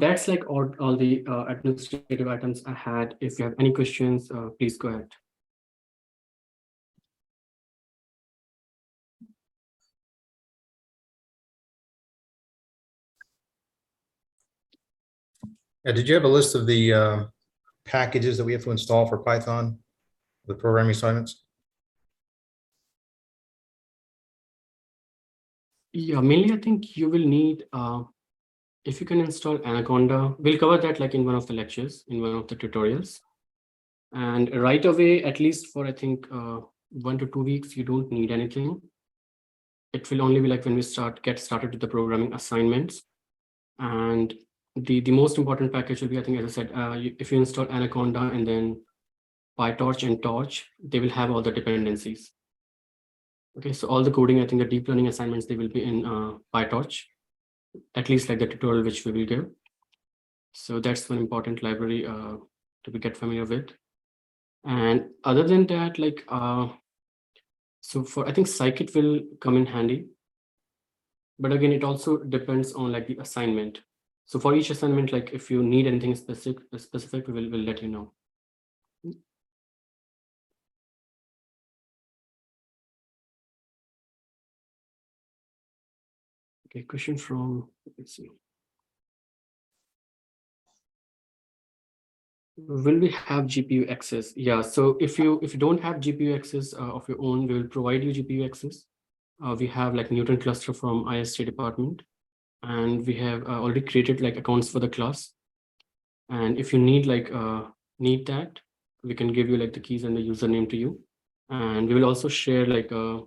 that's like all the administrative items I had. If you have any questions, please go ahead. Yeah, did you have a list of the packages that we have to install for Python, the programming assignments? Yeah, mainly I think you will need, if you can install Anaconda, we'll cover that like in one of the lectures, in one of the tutorials. And right away, at least for I think 1 to 2 weeks, you don't need anything. It will only be like when we get started with the programming assignments. And the most important package will be, I think, as I said, if you install Anaconda and then PyTorch and Torch, they will have all the dependencies. Okay, so all the coding, I think the deep learning assignments, they will be in PyTorch, at least like the tutorial which we will give. So that's one important library to get familiar with. And other than that, like, so for, I think Scikit will come in handy. But again, it also depends on like the assignment. So for each assignment, like if you need anything specific, we'll let you know. Okay, question from, let's see. Will we have GPU access? Yeah, so if you don't have GPU access of your own, we will provide you GPU access. We have like Newton cluster from IST department, and we have already created like accounts for the class. And if you need that, we can give you like the keys and the username to you. And we will also share like a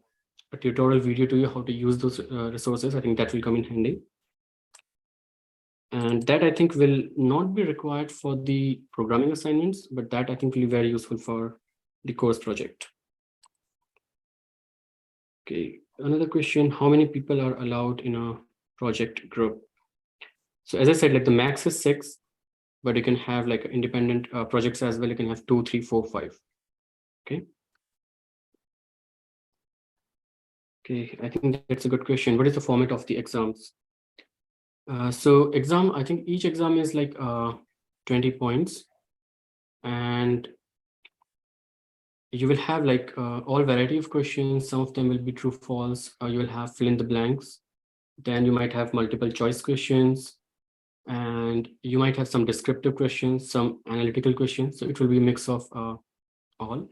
tutorial video to you how to use those resources. I think that will come in handy. And that I think will not be required for the programming assignments, but that I think will be very useful for the course project. Okay, another question, how many people are allowed in a project group? So as I said, like the max is 6, but you can have like independent projects as well. You can have 2, 3, 4, 5. Okay. Okay, I think that's a good question. What is the format of the exams? So exam, I think each exam is like 20 points, and you will have like all variety of questions. Some of them will be true, false, or you will have fill in the blanks. Then you might have multiple choice questions, and you might have some descriptive questions, some analytical questions. So it will be a mix of all.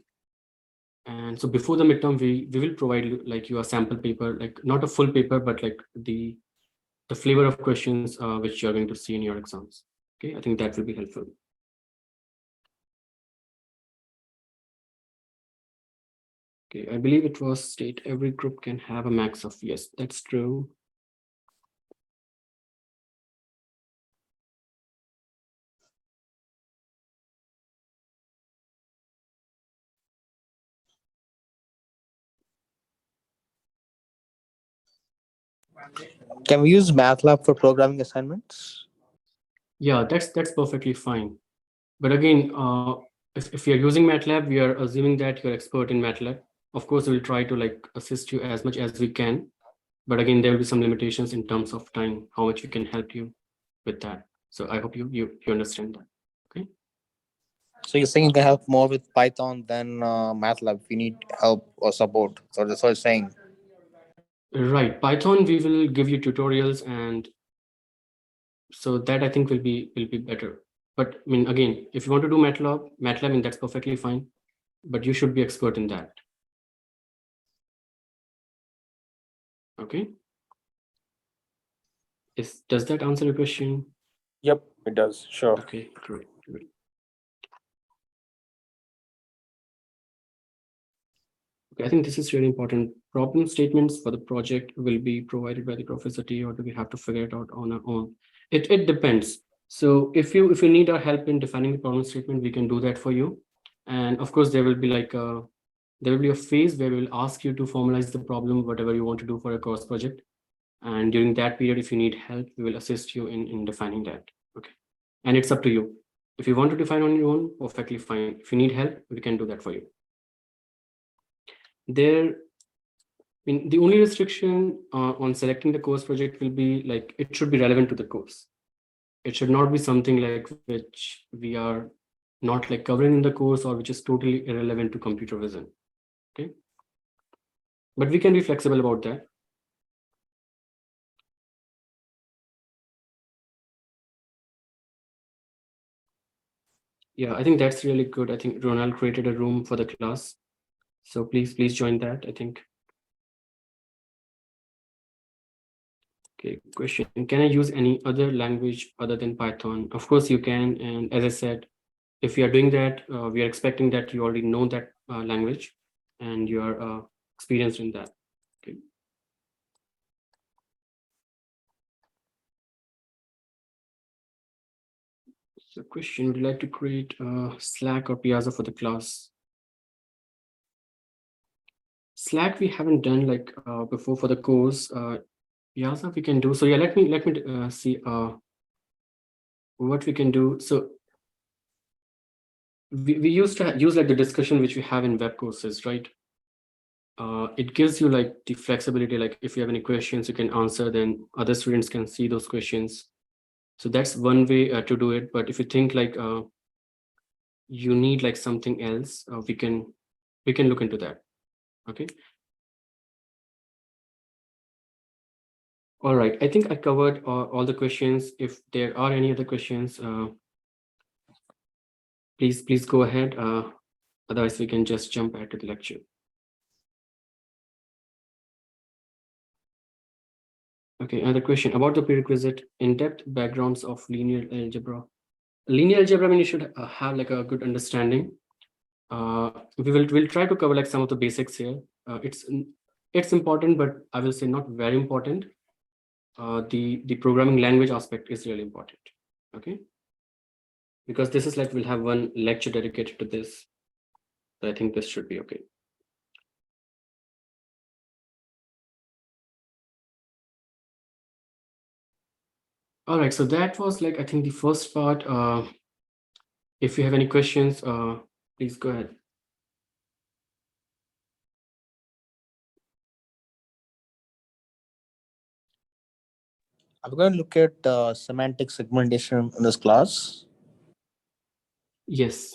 And so before the midterm, we will provide you like your sample paper, like not a full paper, but like the flavor of questions which you're going to see in your exams. Okay, I think that will be helpful. Okay, I believe it was state every group can have a max of, yes, that's true. Can we use MATLAB for programming assignments? Yeah, that's perfectly fine. But again, if you're using MATLAB, we are assuming that you're expert in MATLAB. Of course, we'll try to like assist you as much as we can. But again, there will be some limitations in terms of time, how much we can help you with that. So I hope you understand that. Okay. So you're saying you can help more with Python than MATLAB if you need help or support. So that's what you're saying. Right. Python, we will give you tutorials, and so that I think will be better. But I mean, again, if you want to do MATLAB, I mean, that's perfectly fine. But you should be expert in that. Okay. Does that answer your question? Yep, it does. Sure. Okay, great. Okay, I think this is really important. Problem statements for the project will be provided by the Professor T, or do we have to figure it out on our own? It depends. So if you need our help in defining the problem statement, we can do that for you. And of course, there will be like there will be a phase where we will ask you to formalize the problem, whatever you want to do for a course project. And during that period, if you need help, we will assist you in defining that. Okay. And it's up to you. If you want to define on your own, perfectly fine. If you need help, we can do that for you. I mean, the only restriction on selecting the course project will be like, it should be relevant to the course. it should not be something like which we are not like covering in the course or which is totally irrelevant to computer vision. Okay. But we can be flexible about that. Yeah, I think that's really good. I think Ronald created a room for the class. So please join that, I think. Okay, question. Can I use any other language other than Python? Of course you can. And as I said, if we are doing that, we are expecting that you already know that language and you are experienced in that. Okay. So question, would you like to create Slack or Piazza for the class? Slack we haven't done like before for the course. Piazza we can do. So yeah, let me see what we can do. So we used to use like the discussion which we have in web courses, right? It gives you like the flexibility, like if you have any questions, you can answer, then other students can see those questions. So that's one way to do it. But if you think like you need like something else, we can look into that. Okay. All right. I think I covered all the questions. If there are any other questions, please go ahead. Otherwise, we can just jump back to the lecture. Okay, another question about the prerequisite in-depth backgrounds of linear algebra. Linear algebra, I mean, you should have like a good understanding. We'll try to cover like some of the basics here. It's important, but I will say not very important. The programming language aspect is really important. Okay, because this is like we'll have one lecture dedicated to this. So I think this should be okay. All right, so that was like I think the first part. If you have any questions, please go ahead. I'm going to look at semantic segmentation in this class. Yes.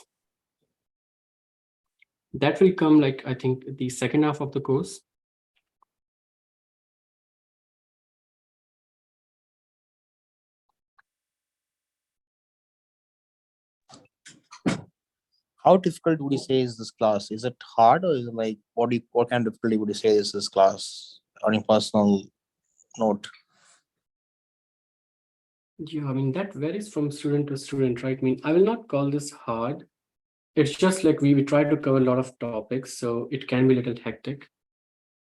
That will come like, I think, the second half of the course. How difficult would you say is this class? Is it hard or is it like what kind of difficulty would you say is this class on a personal note? Yeah, I mean, that varies from student to student, right? I mean, I will not call this hard. It's just like we try to cover a lot of topics, so it can be a little hectic.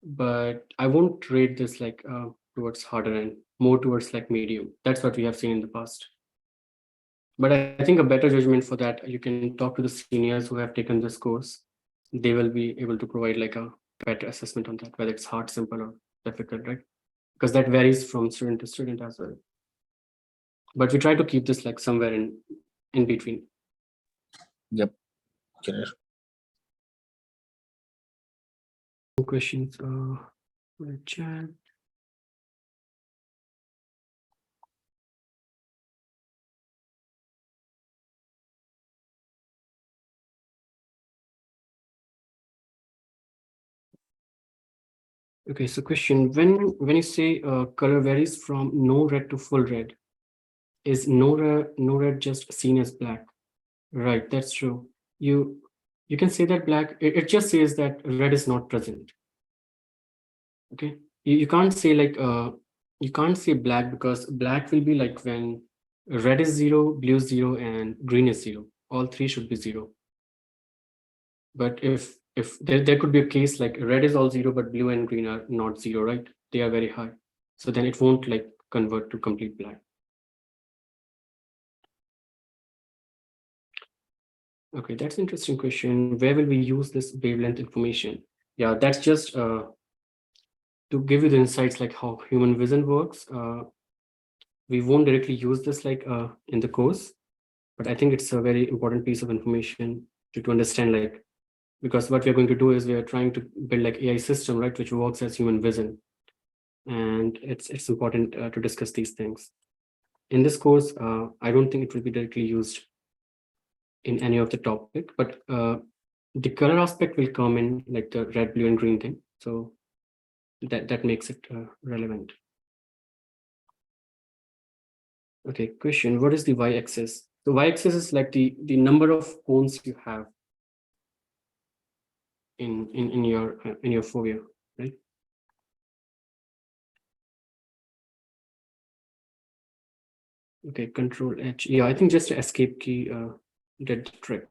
But I won't rate this like towards harder and more towards like medium. That's what we have seen in the past. But I think a better judgment for that, you can talk to the seniors who have taken this course. They will be able to provide like a better assessment on that, whether it's hard, simple, or difficult, right? Because that varies from student to student as well. But we try to keep this like somewhere in between. Yep. Okay. Questions for the chat. Okay, so question, when you say color varies from no red to full red, is no red just seen as black? Right, that's true. You can say that black, it just says that red is not present. Okay, you can't say like you can't say black, because black will be like when red is 0, blue is 0, and green is 0. All three should be 0. But if there could be a case like red is all 0 but blue and green are not 0, right? They are very high, so then it won't like convert to complete black. Okay, that's an interesting question. Where will we use this wavelength information? Yeah, that's just to give you the insights like how human vision works. We won't directly use this like in the course, but I think it's a very important piece of information to understand, like, because what we're going to do is we are trying to build like AI system, right, which works as human vision. And it's important to discuss these things. in this course, I don't think it will be directly used in any of the topic, but the color aspect will come in like the red, blue, and green thing. So that makes it relevant. Okay, question: what is the y-axis? The y-axis is like the number of cones you have in your phobia, right? Okay, Control H. Yeah, I think just the escape key did the trick.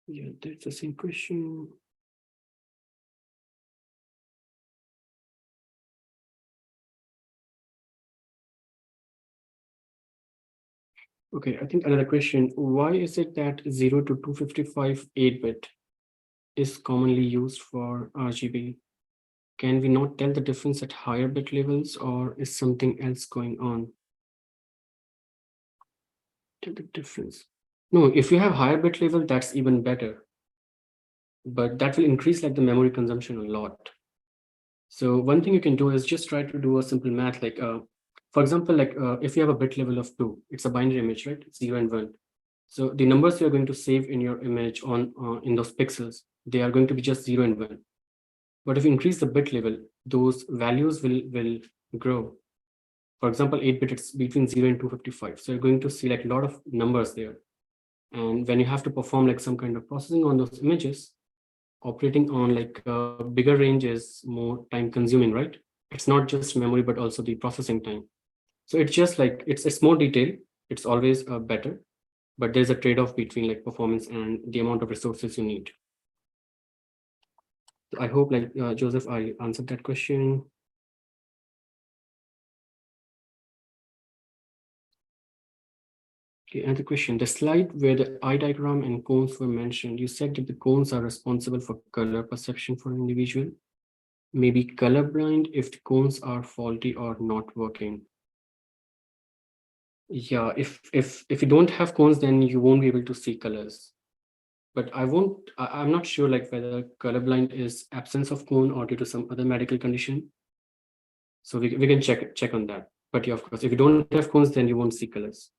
Yeah, that's the same question. Okay, I think another question: why is it that 0 to 255 8-bit is commonly used for RGB? Can we not tell the difference at higher bit levels, or is something else going on? Tell the difference. No, if you have higher bit level, that's even better. But that will increase like the memory consumption a lot. So one thing you can do is just try to do a simple math, like for example, like if you have a bit level of 2, it's a binary image, right? 0 and 1. So the numbers you're going to save in your image on in those pixels, they are going to be just 0 and 1. But if you increase the bit level, those values will grow. For example, 8-bit, it's between 0 and 255. So you're going to see like a lot of numbers there. And when you have to perform like some kind of processing on those images, operating on like a bigger range is more time consuming, right? It's not just memory, but also the processing time. So it's just like, it's more detailed. It's always better, but there's a trade-off between like performance and the amount of resources you need. So I hope like Joseph, I answered that question. Okay, another question. The slide where the eye diagram and cones were mentioned, you said that the cones are responsible for color perception for an individual. Maybe colorblind if the cones are faulty or not working. Yeah, if you don't have cones, then you won't be able to see colors. But I'm not sure like whether colorblind is absence of cone or due to some other medical condition. So we can check on that. But yeah, of course, if you don't have cones, then you won't see colors.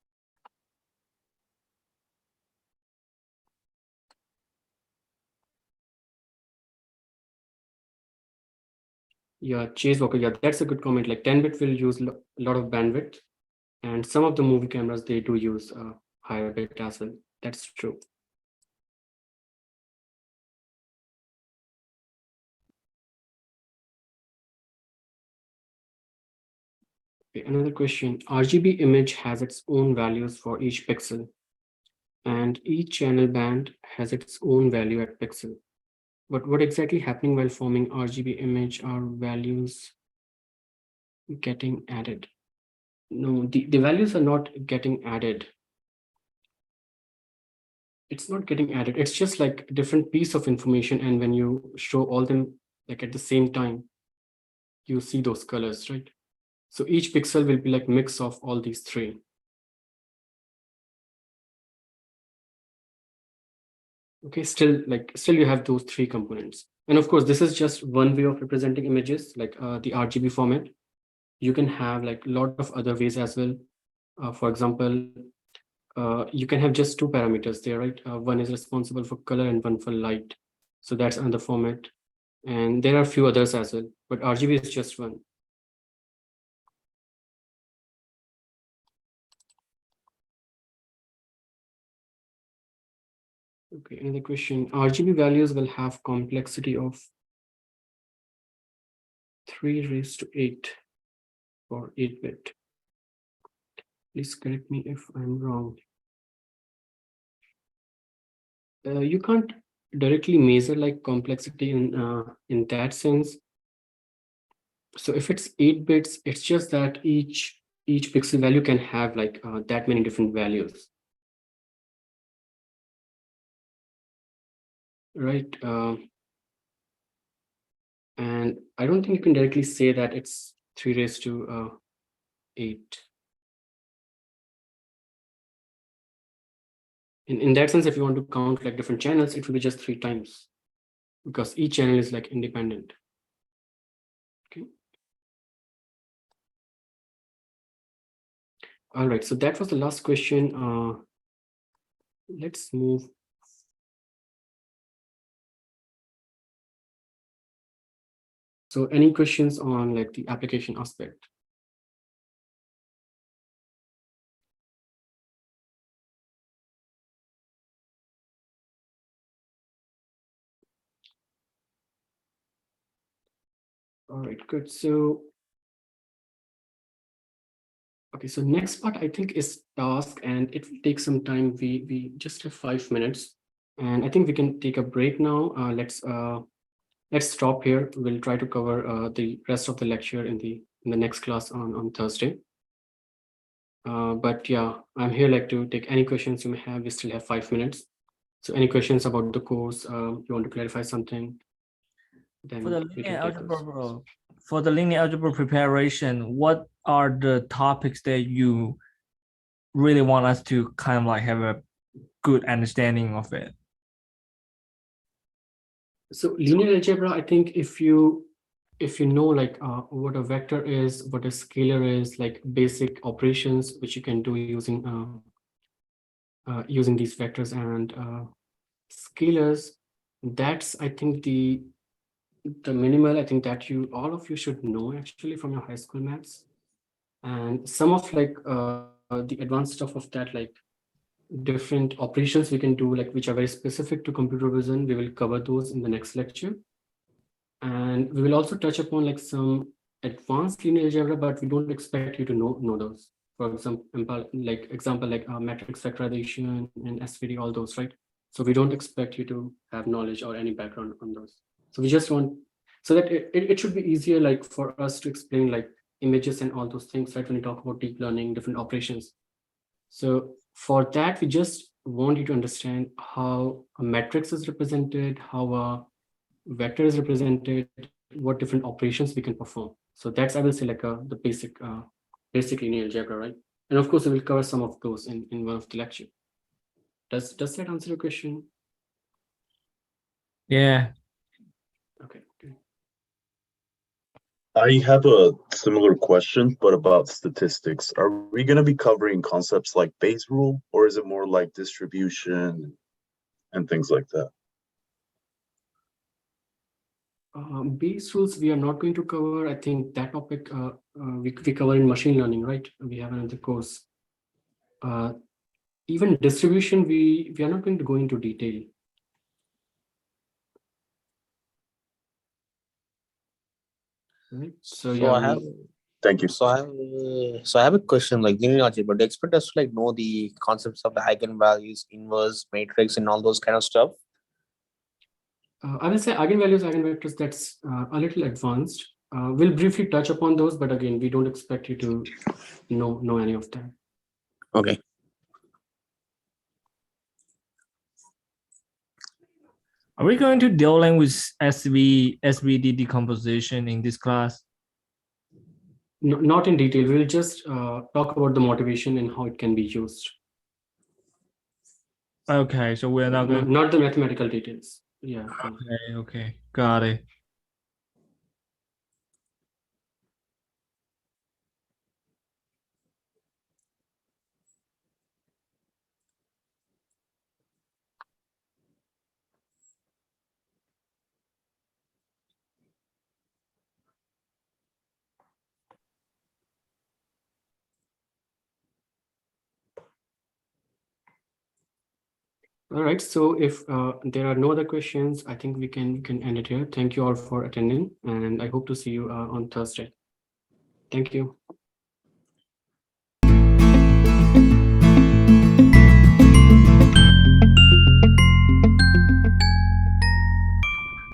Yeah, Chase Walker. Yeah, that's a good comment. Like 10-bit will use a lot of bandwidth, and some of the movie cameras, they do use higher bit as well. That's true. Okay, another question. RGB image has its own values for each pixel, and each channel band has its own value at pixel. But what exactly happening while forming RGB image are values getting added? No, the values are not getting added. It's not getting added. It's just like a different piece of information. And when you show all them like at the same time, you see those colors, right? So each pixel will be like mix of all these three. Okay, still you have those three components. And of course, this is just one way of representing images, like the RGB format. You can have like a lot of other ways as well. For example, you can have just two parameters there, right? One is responsible for color and one for light. So that's another format. And there are a few others as well, but RGB is just one. Okay, another question. RGB values will have complexity of 3 raised to 8 for 8-bit. Please correct me if I'm wrong. You can't directly measure like complexity in that sense. So if it's 8 bits, it's just that each pixel value can have like that many different values. Right. And I don't think you can directly say that it's 3 raised to 8. In that sense, if you want to count like different channels, it will be just 3 times. because each channel is like independent. Okay. All right, so that was the last question. Let's move. So any questions on like the application aspect? All right, good. So, okay, so next part I think is task, and it will take some time. We just have 5 minutes, and I think we can take a break now. Let's stop here. We'll try to cover the rest of the lecture in the next class on Thursday. But yeah, I'm here like to take any questions you may have. We still have 5 minutes. So any questions about the course? You want to clarify something? Then For the we linear can take those. algebra, for the linear algebra preparation, what are the topics that you really want us to kind of like have a good understanding of it? So linear algebra, I think if you know like what a vector is, what a scalar is, like basic operations which you can do using using these vectors and scalars, that's I think the minimal, I think that all of you should know actually from your high school maths. And some of like the advanced stuff of that, like different operations we can do, like which are very specific to computer vision, we will cover those in the next lecture. And we will also touch upon like some advanced linear algebra, but we don't expect you to know those. For example, like matrix factorization and SVD, all those, right? So we don't expect you to have knowledge or any background on those. So we just want, so that it should be easier like for us to explain like images and all those things, right? When you talk about deep learning, different operations. So for that, we just want you to understand how a matrix is represented, how a vector is represented, what different operations we can perform. So that's, I will say, like the basic linear algebra, right? And of course, we will cover some of those in one of the lecture. Does that answer your question? Yeah. Okay. I have a similar question, but about statistics. Are we going to be covering concepts like Bayes' rule, or is it more like distribution and things like that? Bayes rules we are not going to cover. I think that topic we cover in machine learning, right? We have another course. Even distribution, we are not going to go into detail. Right. So yeah, I have Thank you. so I have a question like linear algebra. Do you expect us to like know the concepts of the eigenvalues, inverse, matrix, and all those kind of stuff? I will say eigenvalues, eigenvectors, that's a little advanced. We'll briefly touch upon those, but again, we don't expect you to know any of that. Okay. Are we going to dealing with SVD decomposition in this class? No, not in detail. We'll just talk about the motivation and how it can be used. Okay, so we're not going. Not the mathematical details. Yeah. Okay, got it. All right. So if there are no other questions, I think we can end it here. Thank you all for attending, and I hope to see you on Thursday. Thank you.